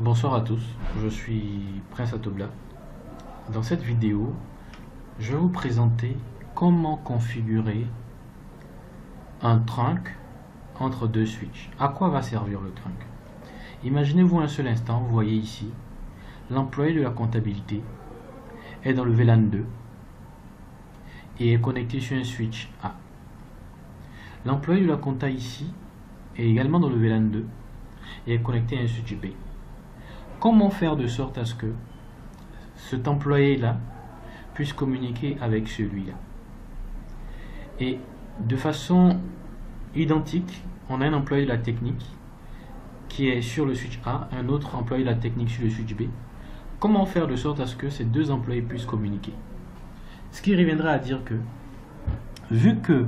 Bonsoir à tous, je suis Prince Atobla. Dans cette vidéo, je vais vous présenter comment configurer un trunk entre deux switches. À quoi va servir le trunk? Imaginez-vous un seul instant, vous voyez ici, l'employé de la comptabilité est dans le VLAN 2 et est connecté sur un switch A. L'employé de la compta ici est également dans le VLAN 2 et est connecté à un switch B. Comment faire de sorte à ce que cet employé-là puisse communiquer avec celui-là? Et de façon identique, on a un employé de la technique qui est sur le switch A, un autre employé de la technique sur le switch B. Comment faire de sorte à ce que ces deux employés puissent communiquer? Ce qui reviendra à dire que, vu que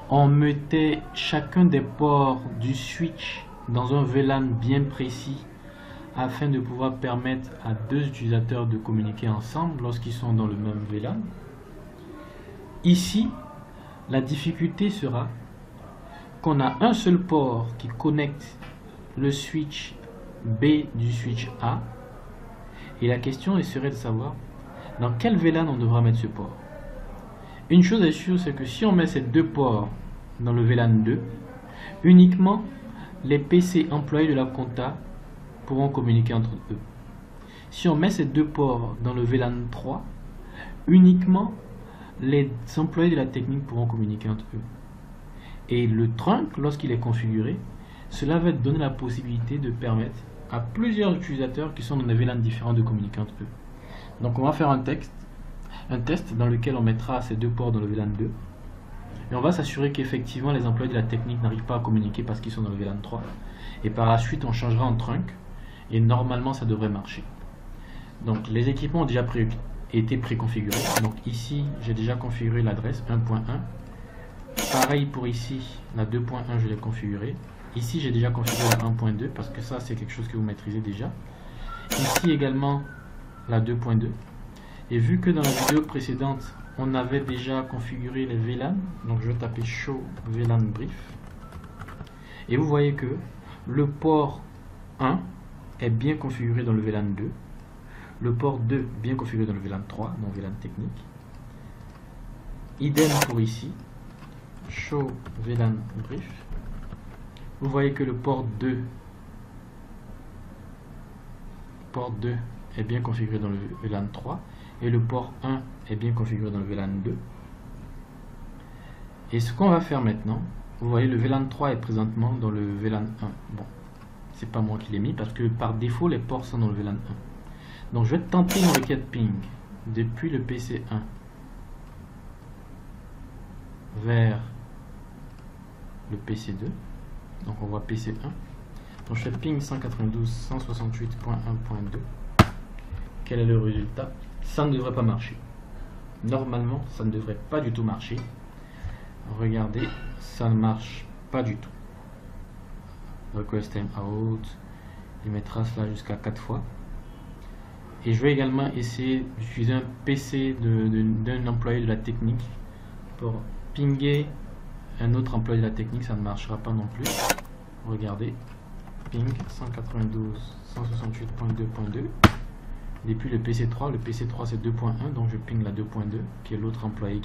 on mettait chacun des ports du switch dans un VLAN bien précis, afin de pouvoir permettre à deux utilisateurs de communiquer ensemble lorsqu'ils sont dans le même VLAN. Ici, la difficulté sera qu'on a un seul port qui connecte le switch B du switch A, et la question serait de savoir dans quel VLAN on devra mettre ce port. Une chose est sûre, c'est que si on met ces deux ports dans le VLAN 2, uniquement les PC employés de la compta pourront communiquer entre eux. Si on met ces deux ports dans le VLAN 3, uniquement les employés de la technique pourront communiquer entre eux. Et le trunk, lorsqu'il est configuré, cela va donner la possibilité de permettre à plusieurs utilisateurs qui sont dans des VLAN différents de communiquer entre eux. Donc on va faire un test dans lequel on mettra ces deux ports dans le VLAN 2. Et on va s'assurer qu'effectivement les employés de la technique n'arrivent pas à communiquer parce qu'ils sont dans le VLAN 3. Et par la suite on changera en trunk. Et normalement ça devrait marcher. Donc les équipements ont déjà été préconfigurés. Donc ici j'ai déjà configuré l'adresse 1.1. Pareil pour ici, la 2.1 je l'ai configuré. Ici j'ai déjà configuré la 1.2 parce que ça c'est quelque chose que vous maîtrisez déjà. Ici également la 2.2. Et vu que dans la vidéo précédente on avait déjà configuré les VLAN, donc je vais taper show VLAN brief. Et vous voyez que le port 1 est bien configuré dans le VLAN 2, le port 2 bien configuré dans le VLAN 3, dans le VLAN technique. Idem pour ici, show VLAN brief. Vous voyez que le port 2 est bien configuré dans le VLAN 3 et le port 1 est bien configuré dans le VLAN 2. Et ce qu'on va faire maintenant, vous voyez le VLAN 3 est présentement dans le VLAN 1. Bon, c'est pas moi qui l'ai mis parce que par défaut les ports sont dans le VLAN 1. Donc je vais tenter une requête ping depuis le PC 1 vers le PC 2. Donc on voit PC 1. Donc je fais ping 192.168.1.2. Quel est le résultat? Ça ne devrait pas marcher. Normalement ça ne devrait pas du tout marcher. Regardez, ça ne marche pas du tout. Request time out, il mettra cela jusqu'à 4 fois. Et je vais également essayer d'utiliser un PC d'un employé de la technique pour pinguer un autre employé de la technique, ça ne marchera pas non plus. Regardez, ping 192.168.2.2 depuis le PC 3. Le PC 3 c'est 2.1, donc je ping la 2.2 qui est l'autre employé qui